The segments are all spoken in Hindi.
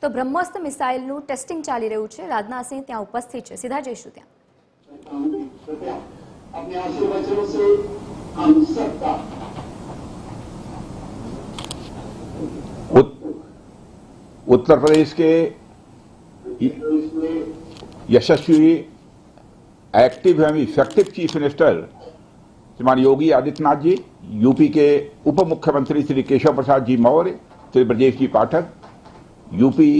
તો બ્રહ્મોસ્ત્ર મિસાઇલનું ટેસ્ટિંગ ચાલી રહ્યું છે। રાજનાથ સિંહ ત્યાં ઉપસ્થિત છે, સીધા જઈશું ત્યાં। अपने आशीर्वचनों से हम सबका उत्तर प्रदेश के यशस्वी एक्टिव एवं इफेक्टिव चीफ मिनिस्टर श्रीमान योगी आदित्यनाथ जी, यूपी के उप मुख्यमंत्री श्री केशव प्रसाद जी मौर्य, श्री ब्रजेश जी पाठक, यूपी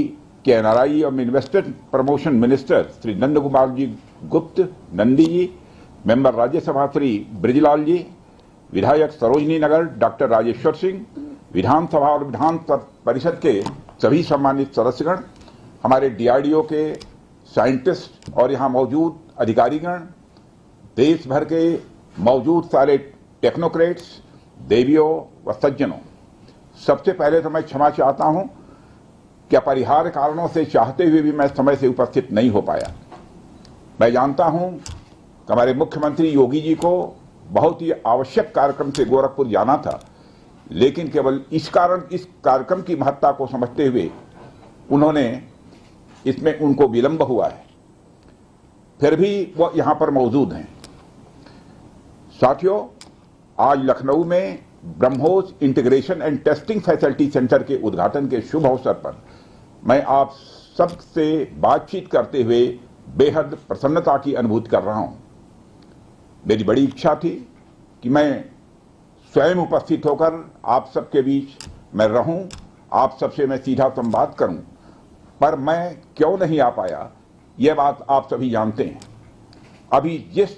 के एनआरआई और investment promotion minister Shri Nand Kumar ji गुप्त नंदी जी, मेंबर राज्यसभा श्री ब्रिजलाल जी, विधायक सरोजनी नगर डॉक्टर राजेश्वर सिंह, विधानसभा और विधान परिषद के सभी सम्मानित सदस्यगण, हमारे डीआरडीओ के साइंटिस्ट और यहाँ मौजूद अधिकारीगण, देश भर के मौजूद सारे टेक्नोक्रेट्स, देवियों व सज्जनों, सबसे पहले तो मैं क्षमा चाहता हूं कि अपरिहार्य कारणों से चाहते हुए भी मैं समय से उपस्थित नहीं हो पाया। मैं जानता हूं कि हमारे मुख्यमंत्री योगी जी को बहुत ही आवश्यक कार्यक्रम से गोरखपुर जाना था, लेकिन केवल इस कार्यक्रम की महत्ता को समझते हुए उन्होंने इसमें उनको विलंब हुआ है, फिर भी वो यहां पर मौजूद हैं। साथियों, आज लखनऊ में BrahMos integration and testing facility centre के उद्घाटन के शुभ अवसर पर मैं आप सबसे बातचीत करते हुए बेहद प्रसन्नता की अनुभूति कर रहा हूं। मेरी बड़ी इच्छा थी कि मैं स्वयं उपस्थित होकर आप सबके बीच मैं रहूं, आप सबसे मैं सीधा संवाद करूं, पर मैं क्यों नहीं आ पाया यह बात आप सभी जानते हैं। अभी जिस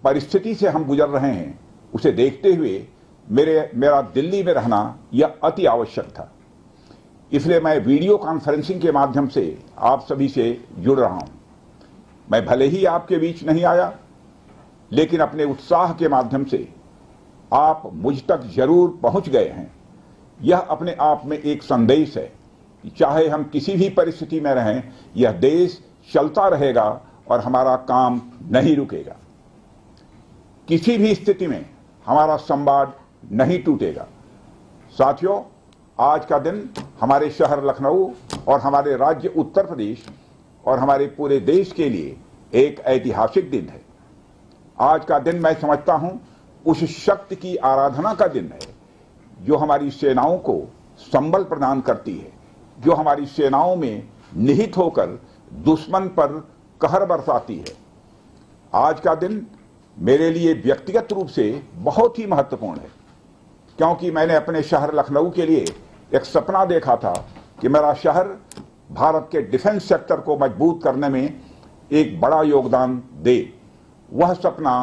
परिस्थिति से हम गुजर रहे हैं उसे देखते हुए मेरा दिल्ली में रहना यह अति आवश्यक था, इसलिए मैं वीडियो कॉन्फ्रेंसिंग के माध्यम से आप सभी से जुड़ रहा हूं। मैं भले ही आपके बीच नहीं आया, लेकिन अपने उत्साह के माध्यम से आप मुझ तक जरूर पहुंच गए हैं। यह अपने आप में एक संदेश है कि चाहे हम किसी भी परिस्थिति में रहें, यह देश चलता रहेगा और हमारा काम नहीं रुकेगा। किसी भी स्थिति में हमारा संवाद नहीं टूटेगा। साथियों, आज का दिन हमारे शहर लखनऊ और हमारे राज्य उत्तर प्रदेश और हमारे पूरे देश के लिए एक ऐतिहासिक दिन है। आज का दिन मैं समझता हूं उस शक्ति की आराधना का दिन है जो हमारी सेनाओं को संबल प्रदान करती है, जो हमारी सेनाओं में निहित होकर दुश्मन पर कहर बरसाती है। आज का दिन मेरे लिए व्यक्तिगत रूप से बहुत ही महत्वपूर्ण है, क्योंकि मैंने अपने शहर लखनऊ के लिए एक सपना देखा था कि मेरा शहर भारत के डिफेंस सेक्टर को मजबूत करने में एक बड़ा योगदान दे। वह सपना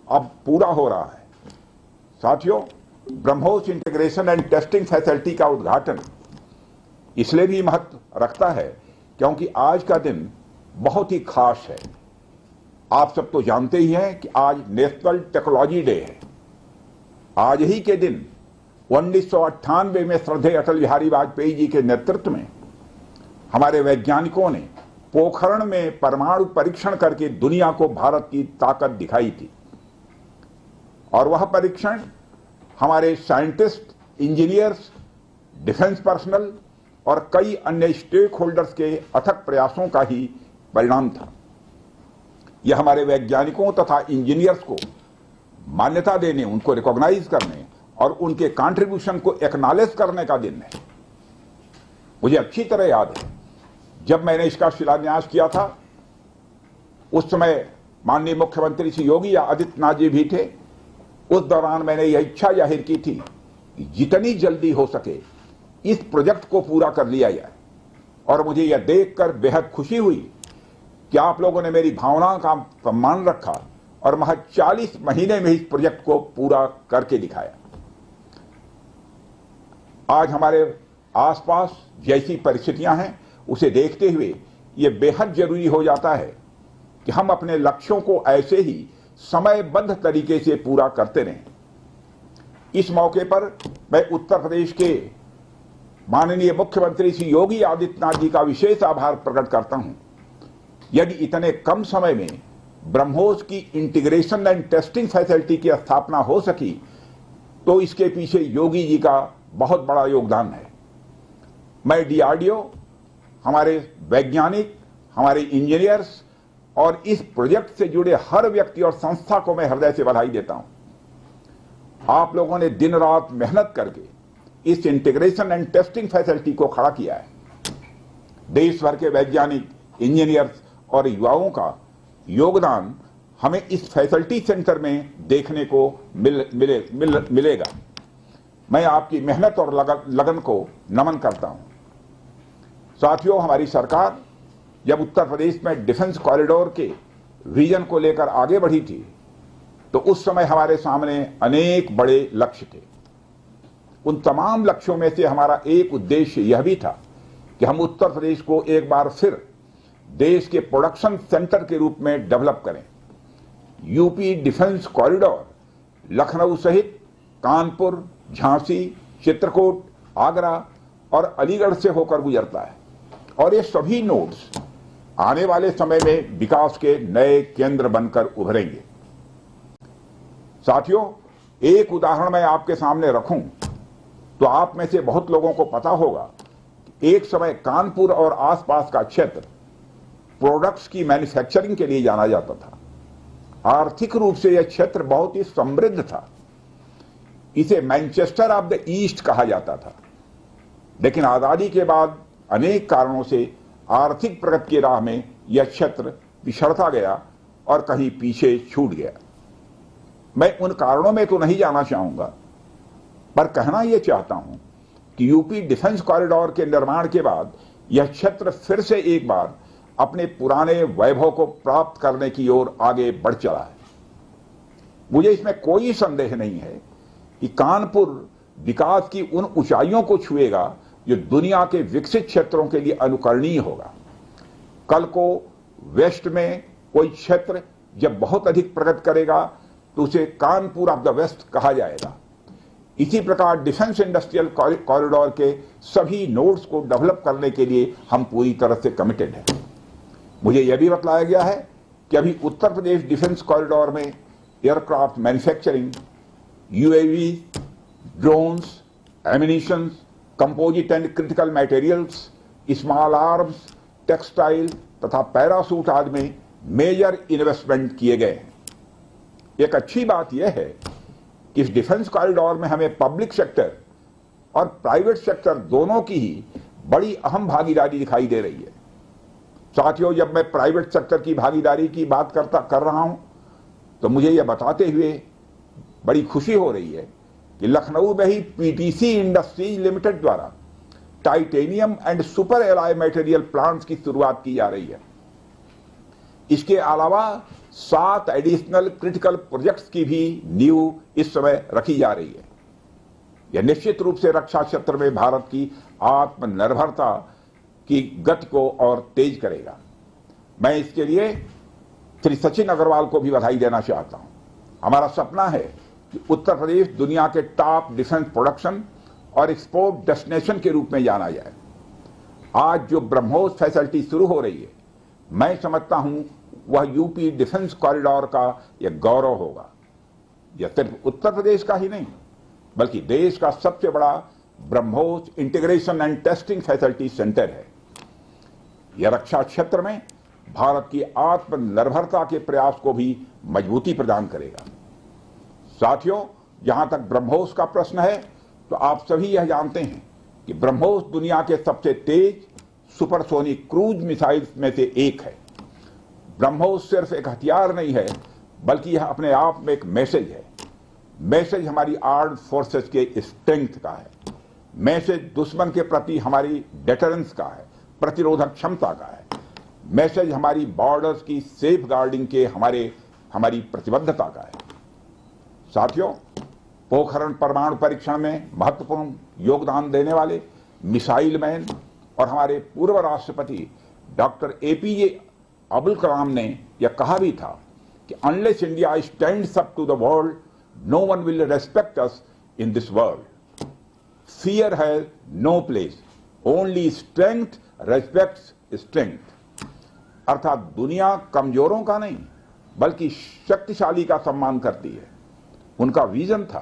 अब पूरा हो रहा है। साथियों, BrahMos integration and testing facility का उद्घाटन इसलिए भी महत्व रखता है क्योंकि आज का दिन बहुत ही खास है। आप सब तो जानते ही हैं कि आज नेशनल टेक्नोलॉजी डे है। आज ही के दिन 1998 में श्रद्धेय अटल बिहारी वाजपेयी जी के नेतृत्व में हमारे वैज्ञानिकों ने पोखरण में परमाणु परीक्षण करके दुनिया को भारत की ताकत दिखाई थी, और वह परीक्षण हमारे साइंटिस्ट, इंजीनियर्स, डिफेंस पर्सनल और कई अन्य स्टेक होल्डर्स के अथक प्रयासों का ही परिणाम था। यह हमारे वैज्ञानिकों तथा इंजीनियर्स को मान्यता देने, उनको रिकॉग्नाइज करने और उनके कंट्रीब्यूशन को एक्नॉलेज करने का दिन है। मुझे अच्छी तरह याद है जब मैंने इसका शिलान्यास किया था, उस समय माननीय मुख्यमंत्री श्री योगी आदित्यनाथ जी भी थे। उस दौरान मैंने यह इच्छा जाहिर की थी कि जितनी जल्दी हो सके इस प्रोजेक्ट को पूरा कर लिया जाए, और मुझे यह देखकर बेहद खुशी हुई कि आप लोगों ने मेरी भावना का सम्मान रखा और महज 40 महीने में इस प्रोजेक्ट को पूरा करके दिखाया। आज हमारे आसपास जैसी परिस्थितियां हैं उसे देखते हुए यह बेहद जरूरी हो जाता है कि हम अपने लक्ष्यों को ऐसे ही समयबद्ध तरीके से पूरा करते रहें। इस मौके पर मैं उत्तर प्रदेश के माननीय मुख्यमंत्री श्री योगी आदित्यनाथ जी का विशेष आभार प्रकट करता हूं। यदि इतने कम समय में ब्रह्मोस की इंटीग्रेशन एंड टेस्टिंग फैसिलिटी की स्थापना हो सकी तो इसके पीछे योगी जी का बहुत बड़ा योगदान है। मैं डीआरडीओ, हमारे वैज्ञानिक, हमारे इंजीनियर्स और इस प्रोजेक्ट से जुड़े हर व्यक्ति और संस्था को मैं हृदय से बधाई देता हूं। आप लोगों ने दिन रात मेहनत करके इस इंटीग्रेशन एंड टेस्टिंग फैसिलिटी को खड़ा किया है। देश भर के वैज्ञानिक, इंजीनियर्स और युवाओं का योगदान हमें इस फैसिलिटी सेंटर में देखने को मिलेगा। मैं आपकी मेहनत और लगन को नमन करता हूं। साथियों, हमारी सरकार जब उत्तर प्रदेश में डिफेंस कॉरिडोर के विजन को लेकर आगे बढ़ी थी तो उस समय हमारे सामने अनेक बड़े लक्ष्य थे। उन तमाम लक्ष्यों में से हमारा एक उद्देश्य यह भी था कि हम उत्तर प्रदेश को एक बार फिर देश के प्रोडक्शन सेंटर के रूप में डेवलप करें। यूपी डिफेंस कॉरिडोर लखनऊ सहित कानपुर, झांसी, चित्रकूट, आगरा और अलीगढ़ से होकर गुजरता है और ये सभी नोड्स आने वाले समय में विकास के नए केंद्र बनकर उभरेंगे। साथियों, एक उदाहरण मैं आपके सामने रखूं तो आप में से बहुत लोगों को पता होगा कि एक समय कानपुर और आसपास का क्षेत्र प्रोडक्ट्स की मैन्युफैक्चरिंग के लिए जाना जाता था। आर्थिक रूप से यह क्षेत्र बहुत ही समृद्ध था। इसे मैनचेस्टर ऑफ द ईस्ट कहा जाता था। लेकिन आजादी के बाद अनेक कारणों से आर्थिक प्रगति की राह में यह क्षेत्र पिछड़ता गया और कहीं पीछे छूट गया। मैं उन कारणों में तो नहीं जाना चाहूंगा, पर कहना यह चाहता हूं कि यूपी डिफेंस कॉरिडोर के निर्माण के बाद यह क्षेत्र फिर से एक बार अपने पुराने वैभव को प्राप्त करने की ओर आगे बढ़ चला है। मुझे इसमें कोई संदेह नहीं है कि कानपुर विकास की उन ऊंचाइयों को छुएगा जो दुनिया के विकसित क्षेत्रों के लिए अनुकरणीय होगा। कल को वेस्ट में कोई क्षेत्र जब बहुत अधिक प्रगति करेगा तो उसे कानपुर ऑफ द वेस्ट कहा जाएगा। इसी प्रकार डिफेंस इंडस्ट्रियल कॉरिडोर के सभी नोड्स को डेवलप करने के लिए हम पूरी तरह से कमिटेड हैं। मुझे यह भी बताया गया है कि अभी उत्तर प्रदेश डिफेंस कॉरिडोर में aircraft manufacturing, UAV, drones, ammunitions, composite and critical materials, small arms, textile तथा पैरासूट आदि में मेजर इन्वेस्टमेंट किए गए हैं। एक अच्छी बात यह है कि इस डिफेंस कॉरिडोर में हमें पब्लिक सेक्टर और प्राइवेट सेक्टर दोनों की ही बड़ी अहम भागीदारी दिखाई दे रही है। साथियों, जब मैं प्राइवेट सेक्टर की भागीदारी की बात कर रहा हूं तो मुझे यह बताते हुए बड़ी खुशी हो रही है कि लखनऊ में ही पीटीसी इंडस्ट्रीज लिमिटेड द्वारा titanium and super alloy material plants की शुरुआत की जा रही है। इसके अलावा 7 एडिशनल क्रिटिकल प्रोजेक्ट्स की भी नींव इस समय रखी जा रही है। यह निश्चित रूप से रक्षा क्षेत्र में भारत की आत्मनिर्भरता की गति को और तेज करेगा। मैं इसके लिए श्री सचिन अग्रवाल को भी बधाई देना चाहता हूं। हमारा सपना है कि उत्तर प्रदेश दुनिया के टॉप डिफेंस प्रोडक्शन और एक्सपोर्ट डेस्टिनेशन के रूप में जाना जाए। आज जो ब्रह्मोस फैसिलिटी शुरू हो रही है, मैं समझता हूं वह यूपी डिफेंस कॉरिडोर का यह गौरव होगा। यह सिर्फ उत्तर प्रदेश का ही नहीं बल्कि देश का सबसे बड़ा BrahMos integration and testing facility centre है। यह रक्षा क्षेत्र में भारत की आत्मनिर्भरता के प्रयास को भी मजबूती प्रदान करेगा। साथियों, जहां तक ब्रह्मोस का प्रश्न है तो आप सभी यह जानते हैं कि ब्रह्मोस दुनिया के सबसे तेज सुपरसोनिक क्रूज मिसाइल्स में से एक है। ब्रह्मोस सिर्फ एक हथियार नहीं है बल्कि यह अपने आप में एक मैसेज है। मैसेज हमारी आर्म्ड फोर्सेस के स्ट्रेंथ का है। मैसेज दुश्मन के प्रति हमारी डेटरेंस का है, प्रतिरोधक क्षमता का है। मैसेज हमारी बॉर्डर्स की सेफ गार्डिंग के हमारी प्रतिबद्धता का है। साथियों, पोखरण परमाणु परीक्षण में महत्वपूर्ण योगदान देने वाले मिसाइल मैन और हमारे पूर्व राष्ट्रपति डॉक्टर एपीजे अब्दुल कलाम ने यह कहा भी था कि unless India stands up to the world, no one will respect us in this world. Fear has no place, only strength respects strength. अर्थात दुनिया कमजोरों का नहीं बल्कि शक्तिशाली का सम्मान करती है। उनका विजन था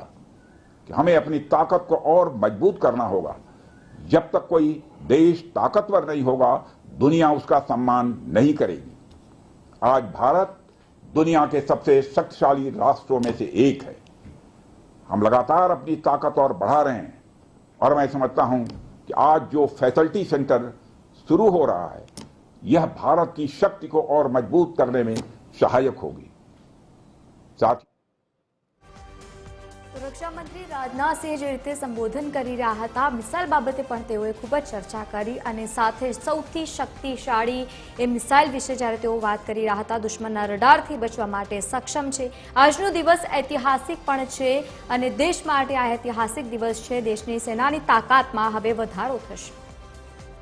कि हमें अपनी ताकत को और मजबूत करना होगा। जब तक कोई देश ताकतवर नहीं होगा, दुनिया उसका सम्मान नहीं करेगी। आज भारत दुनिया के सबसे शक्तिशाली राष्ट्रों में से एक है। हम लगातार अपनी ताकत और बढ़ा रहे हैं और मैं समझता हूं कि आज जो फैसिलिटी सेंटर शुरू हो रहा है, यह भारत की शक्ति को और मजबूत करने में सहायक होगी। साथ સુરક્ષા મંત્રી રાજનાથ સિંહ જે રીતે સંબોધન કરી રહ્યા હતા, મિસાઇલ બાબતે પણ તેઓએ ખૂબ જ ચર્ચા કરી અને સાથે સૌથી શક્તિશાળી એ મિસાઇલ વિશે જ્યારે તેઓ વાત કરી રહ્યા હતા, દુશ્મનના રડારથી બચવા માટે સક્ષમ છે। આજનો દિવસ ઐતિહાસિક પણ છે અને દેશ માટે આ ઐતિહાસિક દિવસ છે। દેશની સેનાની તાકાતમાં હવે વધારો થશે।